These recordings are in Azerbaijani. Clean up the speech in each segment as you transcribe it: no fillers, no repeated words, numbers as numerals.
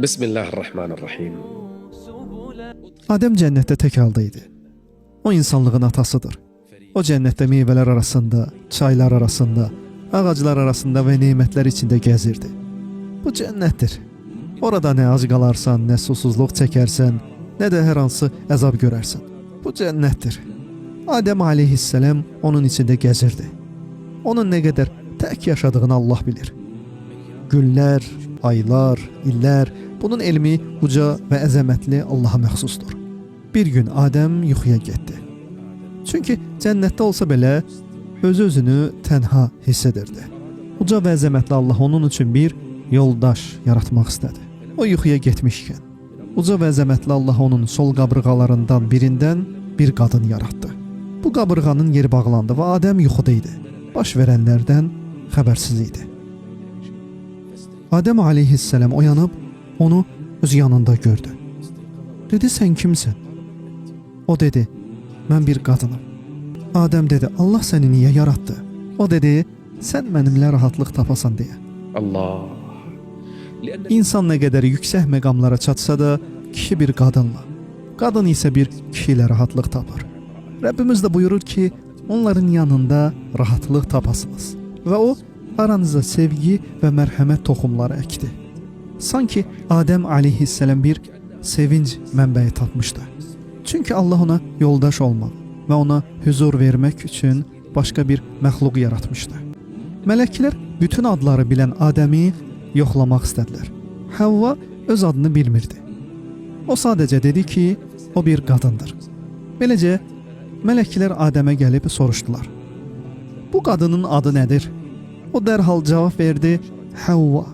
Bismillahirrahmanirrahim. Adəm cənnətdə tək halda idi. O insanlığın atasıdır. O cənnətdə meyvələr arasında, çaylar arasında, ağaclar arasında və nemətlər içində gəzirdi. Bu cənnətdir. Orada nə ac qalarsan, nə susuzluq çəkərsən, nə də hər hansı əzab görərsən. Bu cənnətdir. Adəm aleyhisselam onun içində gəzirdi. Onun nə qədər tək yaşadığını Allah bilir. Günlər, aylar, illər, bunun elmi uca və əzəmətli Allaha məxsusdur. Bir gün Adəm yuxuya getdi. Çünki cənnətdə olsa belə özünü tənha hiss edirdi. Uca və əzəmətli Allah onun üçün bir yoldaş yaratmaq istədi. O yuxuya getmişkən, uca və əzəmətli Allah onun sol qabırğalarından birindən bir qadın yaratdı. Bu qabırğanın yeri bağlandı və Adəm yuxuda idi. Baş verənlərdən xəbərsiz idi. Adəm aleyhisselam oyanıb onu öz yanında gördü. Dedi, sən kimsən? O dedi, mən bir qadınım. Adəm dedi, Allah səni niyə yaratdı? O dedi, sən mənimlə rahatlıq tapasan deyə. Allah. İnsan nə qədər yüksək məqamlara çatsa da, kişi bir qadınla, qadın isə bir kişi ilə rahatlıq tapar. Rəbbimiz də buyurur ki, onların yanında rahatlıq tapasınız. Və o, aranıza sevgi və mərhəmət toxumları əkdi. Sanki Adəm aleyhisselam bir sevinç mənbəyi tapmışdı. Çünki Allah ona yoldaş olmaq və ona huzur vermək üçün başqa bir məxluq yaratmışdı. Mələklər bütün adları bilən Adəmi yoxlamaq istədilər. Havva öz adını bilmirdi. O sadəcə dedi ki, o bir qadındır. Beləcə, mələklər Adəmə gəlib soruşdular. Bu qadının adı nədir? O dərhal cavab verdi, Havva.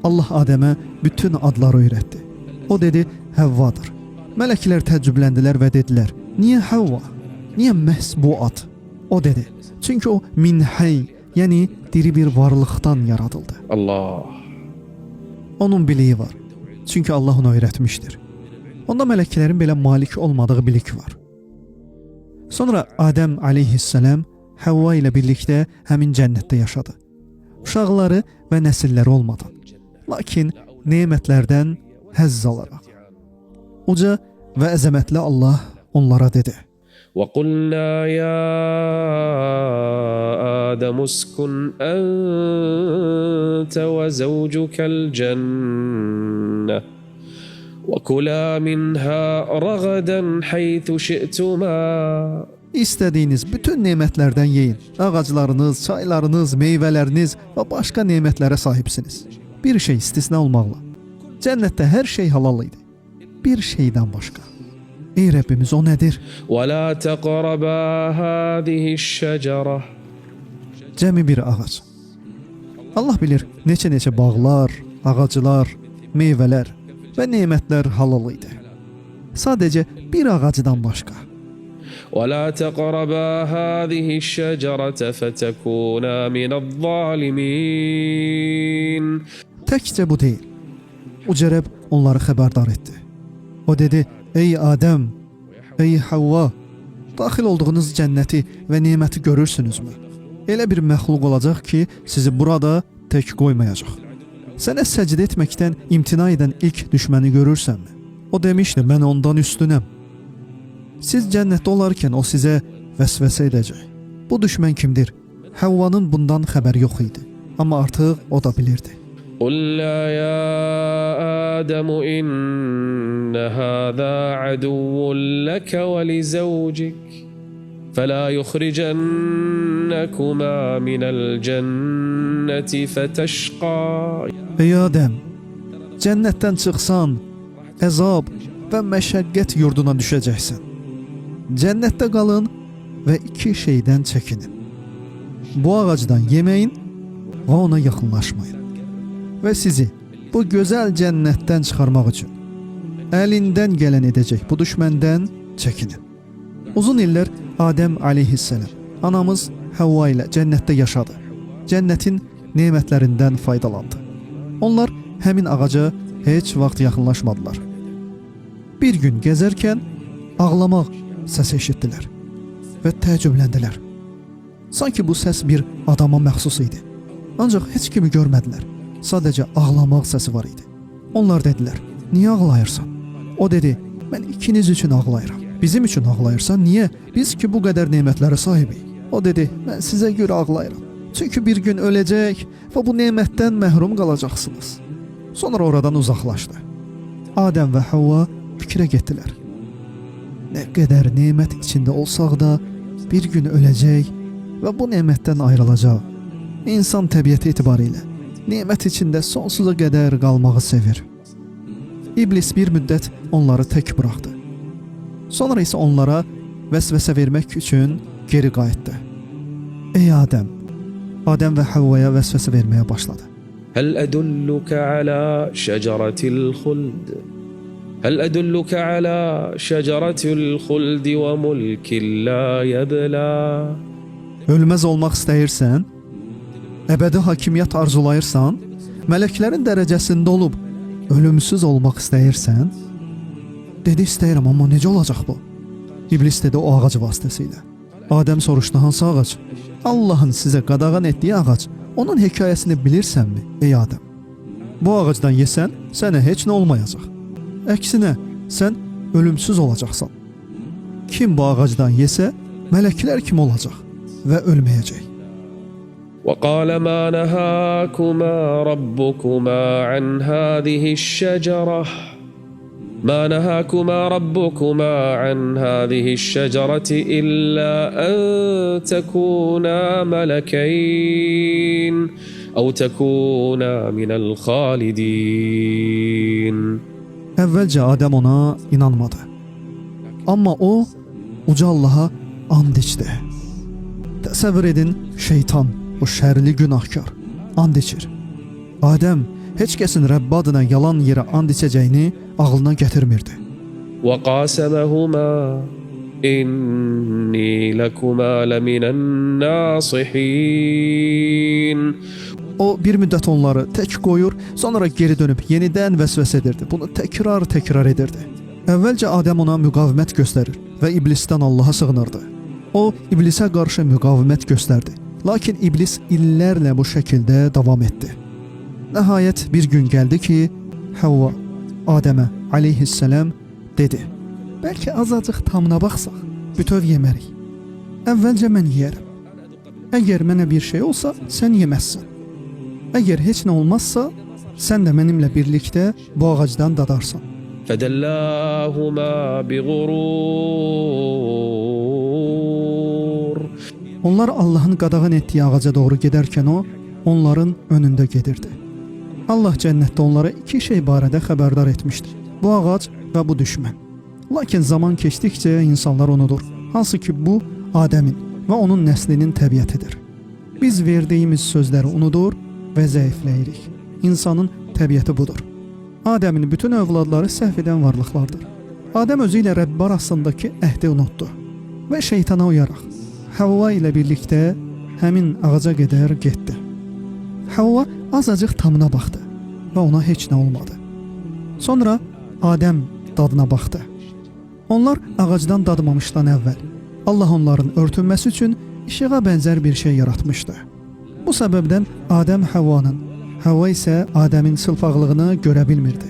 Allah Adəmə bütün adları öyrətdi. O dedi, Havvadır. Mələklər təəccübləndilər və dedilər, niyə Havva? Niyə məhz bu ad? O dedi, çünki o min hey, yəni diri bir varlıqdan yaradıldı. Allah. Onun biliyi var. Çünki Allah onu öyrətmişdir. Onda mələklərin belə malik olmadığı bilik var. Sonra Adəm aleyhisselam Havva ilə birlikdə həmin cənnətdə yaşadı. Uşaqları və nəsilləri olmadan. Lakin nemətlərdən həzz alaraq. Uca və əzəmətli Allah onlara dedi. وَقُلْنَا يَا آدَمُ اسْكُنْ أَنْتَ وَزَوْجُكَ الْجَنَّةَ وَكُلَا مِنْهَا رَغَدًا حَيْثُ شِئْتُمَا. İstədiyiniz bütün nemətlərdən yeyin. Ağaclarınız, çaylarınız, meyvələriniz və başqa nemətlərə sahibsiniz. Bir şey istisna olmaqla. Cənnətdə hər şey halal idi. Bir şeydən başqa. Ey Rəbbimiz, o nədir? وَلَا تَقْرَبَا هَذِهِ الشَّجَرَةِ. Cəmi bir ağac. Allah bilir, neçə bağlar, ağaclar, meyvələr və nemətlər halal idi. Sadəcə bir ağacdan başqa. وَلَا تَقْرَبَا هَذِهِ الشَّجَرَةَ فَتَكُونَا مِنَ الظَّالِمِينَ. Təkcə bu deyil. Uca Rəbb onları xəbərdar etdi. O dedi, ey Adəm, ey Havva, daxil olduğunuz cənnəti və neməti görürsünüzmü? Elə bir məxluq olacaq ki, sizi burada tək qoymayacaq. Sənə səcdə etməkdən imtina edən ilk düşməni görürsənmi? O demişdi, mən ondan üstünəm. Siz cənnətdə olarkən o sizə vəsvəsə edəcək. Bu düşmən kimdir? Havvanın bundan xəbəri yox idi. Amma artıq o da bilirdi. قُلْنَا يَا آدَمُ إِنَّ هَذَا عَدُوٌّ لَكَ وَلِزَوْجِكَ فَلَا يُخْرِجَنَّكُمَا مِنَ الْجَنَّةِ فَتَشْقَى. Ey Adəm, cənnətdən çıxsan, əzab və məşəqqət yurduna düşəcəksən. Cənnətdə qalın və iki şeydən çəkinin. Bu ağacdan yeməyin və ona yaxınlaşmayın. Və sizi bu gözəl cənnətdən çıxarmaq üçün əlindən gələn edəcək bu düşməndən çəkinin. Uzun illər Adəm aleyhisselam, anamız Havva ilə cənnətdə yaşadı. Cənnətin nemətlərindən faydalandı. Onlar həmin ağaca heç vaxt yaxınlaşmadılar. Bir gün gəzərkən ağlamaq səsi eşitdilər və təəccübləndilər. Sanki bu səs bir adama məxsus idi. Ancaq heç kimi görmədilər. Sadəcə ağlamaq səsi var idi. Onlar dedilər, niyə ağlayırsan? O dedi, mən ikiniz üçün ağlayıram. Bizim üçün ağlayırsan, niyə? Biz ki bu qədər nemətlərə sahibik. O dedi, mən sizə görə ağlayıram. Çünki bir gün öləcək və bu nemətdən məhrum qalacaqsınız. Sonra oradan uzaqlaşdı. Adəm və Havva fikrə getdilər. Nə qədər nemət içində olsaq da bir gün öləcək və bu nemətdən ayrılacaq. İnsan təbiəti etibarilə nemət içində sonsuza qədər qalmağı sevir. İblis bir müddət onları tək buraxdı. Sonra isə onlara vəsvəsə vermək üçün geri qayıtdı. Ey Adəm! Adəm və Havvaya vəsvəsə verməyə başladı. هل أدلك على شجرة الخلد هل أدلك على شجرة الخلد وملك لا يبلى Ölməz olmaq istəyirsən, əbədi hakimiyyət arzulayırsan, mələklərin dərəcəsində olub ölümsüz olmaq istəyirsən, dedi istəyirəm, amma necə olacaq bu? İblis dedi o ağac vasitəsilə. Adəm soruşdu, hansı ağac? Allahın sizə qadağan etdiyi ağac. Onun hekayəsini bilirsənmi, ey Adəm? Bu ağacdan yesən, sənə heç nə olmayacaq. Əksinə, sən ölümsüz olacaqsan. Kim bu ağacdan yesə, mələklər kimi olacaq və ölməyəcək. وقال ما نهاكما ربكما عن هذه الشجرة ما نهاكما ربكما عن هذه الشجرة إلا أن تكونا ملكين أو تكونا من الخالدين. Əvvəlcə Adəm ona inanmadı. Amma o, uca Allaha and içdi. Təsəvvür edin, şeytan, o şərli günahkar, and içir. Adəm heç kəsin Rəbb adına yalan yerə and içəcəyini ağlına gətirmirdi. وَقَاسَمَهُمَا إِنِّي لَكُمَا لَمِنَ النَّاصِحِينَ. O bir müddət onları tək qoyur, sonra geri dönüb yenidən vəsvəsə edirdi. Bunu təkrar edirdi. Əvvəlcə Adəm ona müqavimət göstərir və iblisdən Allaha sığınırdı. O, iblisə qarşı müqavimət göstərdi. Lakin iblis illərlə bu şəkildə davam etdi. Nəhayət bir gün gəldi ki, Havva Adəmə aleyhissalam dedi, bəlkə azacıq tamına baxsaq, bütöv yemərik. Əvvəlcə mən yeyərəm. Əgər mənə bir şey olsa, sən yeməzsən. Əgər heç nə olmazsa, sən də mənimlə birlikdə bu ağacdan dadarsan. فَدَلَّاهُمَا بِغُرُورٍ. Onlar Allahın qadağan etdiyi ağaca doğru gedərkən o, onların önündə gedirdi. Allah cənnətdə onlara iki şey barədə xəbərdar etmişdi. Bu ağac və bu düşmən. Lakin zaman keçdikcə insanlar unudur. Hansı ki bu Adəmin və onun nəslinin təbiətidir. Biz verdiyimiz sözləri unudur və zəifləyirik. İnsanın təbiəti budur. Adəmin bütün övladları səhv edən varlıqlardır. Adəm özü ilə Rəbb arasındakı əhdi unutdu və şeytana uyaraq Havva ilə birlikdə həmin ağaca qədər getdi. Havva azacıq tamına baxdı və ona heç nə olmadı. Sonra Adəm dadına baxdı. Onlar ağacdan dadmamışdan əvvəl Allah onların örtünməsi üçün işığa bənzər bir şey yaratmışdı. Bu səbəbdən Adəm Havvanın, Havva isə Adəmin çılpaqlığını görə bilmirdi.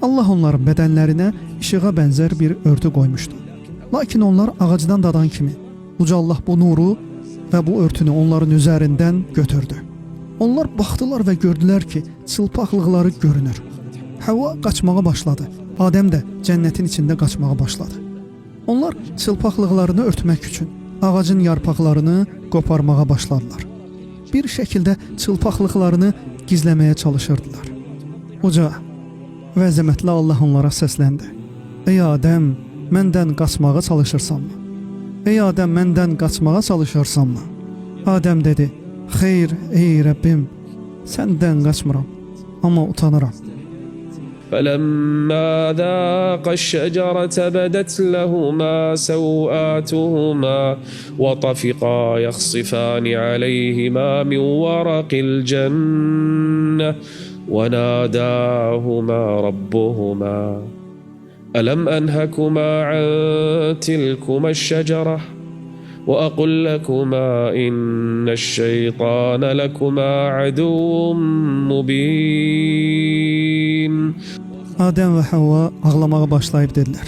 Allah onların bədənlərinə işığa bənzər bir örtü qoymuşdu. Lakin onlar ağacdan dadan kimi Uca Allah bu nuru və bu örtünü onların üzərindən götürdü. Onlar baxdılar və gördülər ki, çılpaqlıqları görünür. Havva qaçmağa başladı. Adəm də cənnətin içində qaçmağa başladı. Onlar çılpaqlıqlarını örtmək üçün ağacın yarpaqlarını qoparmağa başladılar. Bir şəkildə çılpaqlıqlarını gizləməyə çalışırdılar. Uca və əzəmətli Allah onlara səsləndi. Ey Adəm, məndən qaçmağa çalışırsanmı? Ey Adəm, məndən qaçmağa çalışırsanmı? Adəm dedi, xeyr, ey Rəbbim, səndən qaçmıram, amma utanıram. فَلَمَّا ذَاقَا الشَّجَرَةَ بَدَتْ لَهُمَا سَوْآتُهُمَا وَطَفِقَا يَخْصِفَانِ عَلَيْهِمَا مِنْ وَرَقِ الْجَنَّةِ وَنَادَاهُمَا رَبُّهُمَا أَلَمْ أَنْهَكُمَا عَنْ تِلْكُمَا الشَّجَرَةِ وَأَقُلْ لَكُمَا إِنَّ الشَّيْطَانَ لَكُمَا عَدُوٌّ مُبِينٌ. Adəm və Havva ağlamağa başlayıb dedilər: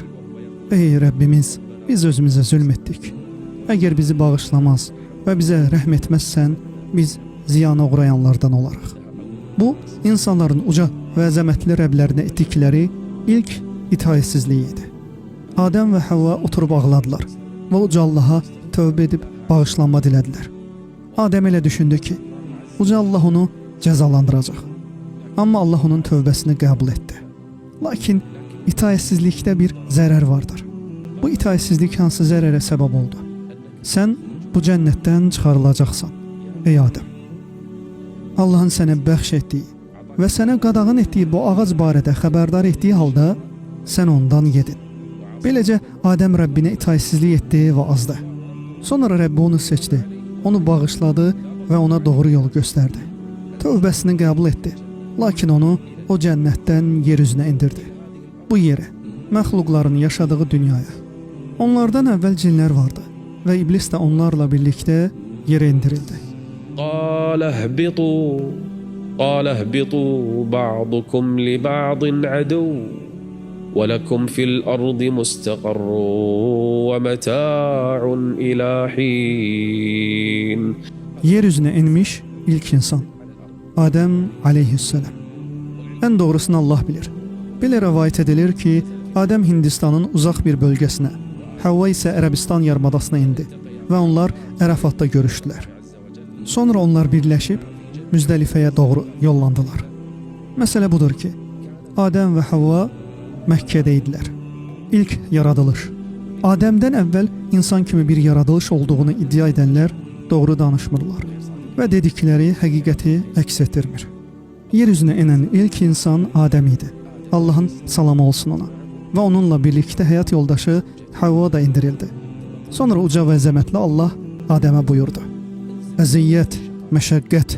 Ey Rəbbimiz, biz özümüzə zülm etdik. Əgər bizi bağışlamaz və bizə rəhm etməzsən, biz ziyana uğrayanlardan olarıq. Bu, insanların uca və əzəmətli Rəblərinə etdikləri ilk itaətsizliyi idi. Adəm və Havva oturub ağladılar və uca Allaha tövbə edib bağışlanma dilədilər. Adəm elə düşündü ki, uca Allah onu cəzalandıracaq. Amma Allah onun tövbəsini qəbul etdi. Lakin itaətsizlikdə bir zərər vardır. Bu itaətsizlik hansı zərərə səbəb oldu? Sən bu cənnətdən çıxarılacaqsan, ey Adəm. Allahın sənə bəxş etdiyi və sənə qadağan etdiyi bu ağac barədə xəbərdar etdiyi halda sən ondan yedin. Beləcə Adəm Rəbbinə itaətsizlik etdi və azdı. Sonra Rəbbi onu seçdi, onu bağışladı və ona doğru yolu göstərdi. Tövbəsini qəbul etdi, lakin onu o cənnətdən yer üzünə indirdi. Bu yerə, məxluqların yaşadığı dünyaya. Onlardan əvvəl cinlər vardı və iblis də onlarla birlikdə yerə indirildi. قال اهبطوا بعضكم لبعض عدو ولكم في الأرض مستقر ومتاع إلى حين. Yer üzünə inmiş ilk insan Adəm aleyhisselam. Ən doğrusunu Allah bilir. Belə rəvayət edilir ki, Adəm Hindistanın uzaq bir bölgəsinə, Havva isə Ərəbistan yarımadasına indi və onlar Ərəfatda görüşdülər. Sonra onlar birləşib Müzdəlifəyə doğru yollandılar. Məsələ budur ki, Adəm və Havva Məkkədə idilər. İlk yaradılış. Adəmdən əvvəl insan kimi bir yaradılış olduğunu iddia edənlər doğru danışmırlar və dedikləri həqiqəti əks etdirmir. Yer üzünə enən ilk insan Adəm idi. Allahın salamı olsun ona. Və onunla birlikdə həyat yoldaşı Havva da indirildi. Sonra uca və əzəmətli Allah Adəmə buyurdu: Əziyyət, məşəqqət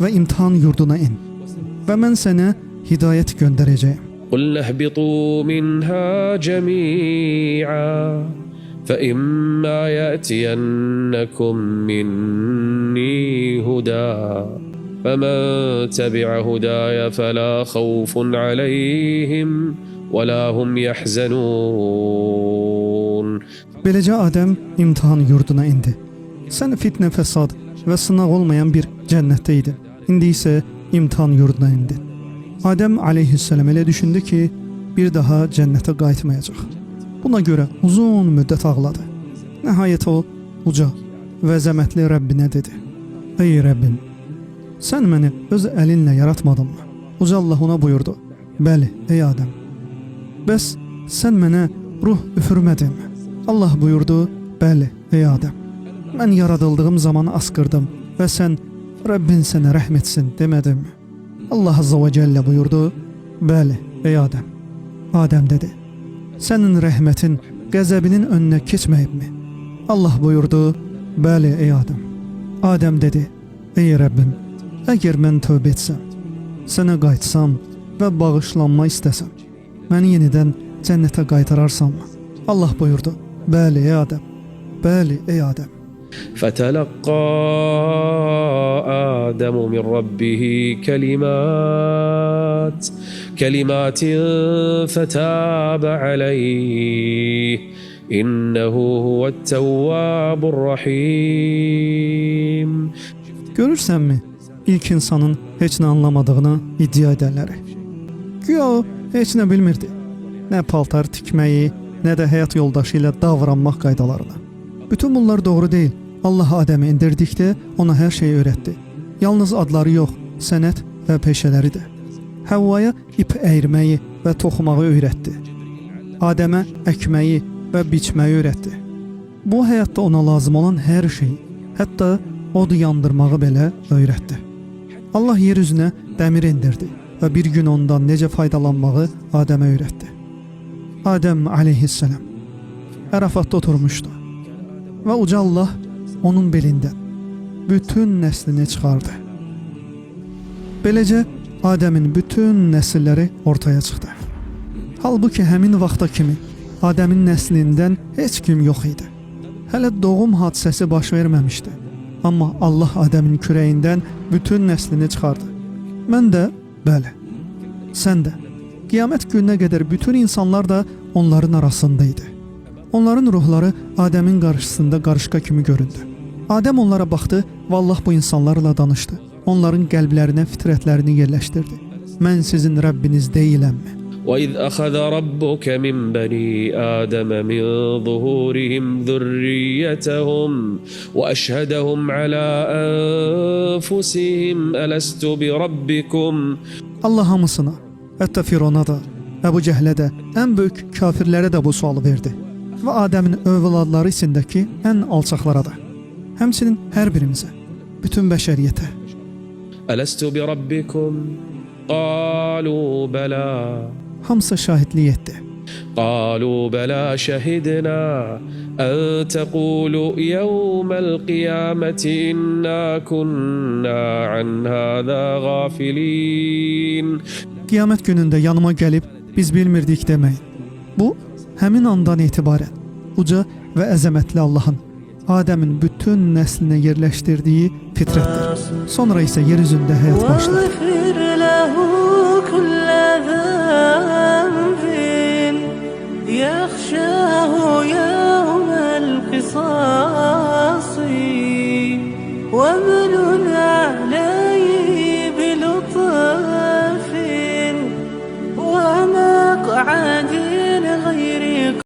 və imtihan yurduna in və mən sənə hidayət göndərəcəyim. قُلْنَا اهْبِطُوا مِنْهَا جَمِيعًا فَإِمَّا يَأْتِيَنَّكُم مِّنِّي هُدًى فَمَن تَبِعَ هُدَايَ فَلَا خَوْفٌ عَلَيْهِمْ وَلَا هُمْ يَحْزَنُونَ. Beləcə Adəm imtihan yurduna indi. Sən fitnə, fəsad və sınaq olmayan bir cənnətdə idin. İndi isə imtihan yurduna indin. Adəm aleyhisselam elə düşündü ki, bir daha cənnətə qayıtmayacaq. Buna görə uzun müddət ağladı. Nəhayət o, uca və əzəmətli Rəbbinə dedi: Ey Rəbbim, sən məni öz əlinlə yaratmadınmı? Uca Allah ona buyurdu: Bəli, ey Adəm. Bəs sən mənə ruh üfürmədinmi? Allah buyurdu: Bəli, ey Adəm. Mən yaradıldığım zaman asqırdım və sən Rəbbin sənə rəhm etsin demədinmi? Allah Azza və Cəllə buyurdu: Bəli, ey Adəm. Adəm dedi: Sənin rəhmətin qəzəbinin önünə keçməyibmi? Allah buyurdu: Bəli, ey Adəm. Adəm dedi: Ey Rəbbim, əgər mən tövbə etsəm, sənə qayıtsam və bağışlanma istəsəm, məni yenidən cənnətə qaytararsanmı? Allah buyurdu: Bəli, ey Adəm. Bəli, ey Adəm. فتلقى آدم من ربه كلمات فتاب عليه إنه هو التواب الرحيم. Görürsənmi ilk insanın heç nə anlamadığını iddia edənləri? Güya o heç nə bilmirdi. Nə paltar tikməyi, nə də həyat yoldaşı ilə davranmaq qaydalarını. Bütün bunlar doğru deyil. Allah Adəmi indirdikdə ona hər şeyi öyrətdi. Yalnız adları yox, sənət və peşələri də. Havvaya ip əyirməyi və toxumağı öyrətdi. Adəmə əkməyi və biçməyi öyrətdi. Bu həyatda ona lazım olan hər şeyi, hətta od yandırmağı belə öyrətdi. Allah yer üzünə dəmir indirdi və bir gün ondan necə faydalanmağı Adəmə öyrətdi. Adəm aleyhisselam Ərafatda oturmuşdu və uca Allah onun belindən bütün nəslini çıxardı. Beləcə Adəmin bütün nəsilləri ortaya çıxdı. Halbuki həmin vaxta kimi Adəmin nəslindən heç kim yox idi. Hələ doğum hadisəsi baş verməmişdi. Amma Allah Adəmin kürəyindən bütün nəslini çıxardı. Mən də, bəli, sən də Qiyamət gününə qədər bütün insanlar da onların arasındaydı. Onların ruhları Adəmin qarşısında qarışqa kimi göründü. Adəm onlara baxdı və Allah bu insanlarla danışdı. Onların qəlblərinə fitrətlərini yerləşdirdi. Mən sizin Rəbbiniz deyiləmmi? وإذ أخذ ربك من بني آدم من ظهورهم ذريتهم وأشهدهم على أنفسهم ألست بربكم Allah hamısına, hətta Firona da, Əbu Cəhlə də, ən böyük kafirlərə də bu sualı verdi. Və Adəmin övladları içindəki ən alçaqlara da. Həmçinin hər birimizə, bütün bəşəriyyətə. ألست بربكم قالوا بلى Hamısı şahidlik etdi. قالوا بلى شهدنا أن تقولوا يوم القيامة إنا كنا عن هذا غافلين. Qiyamət günündə yanıma gəlib biz bilmirdik deməyin. Bu həmin andan etibarən uca və əzəmətli Allahın Adəmin bütün nəslinə yerləşdirdiyi fitrətdir. Sonra isə yer üzündə həyat başladı.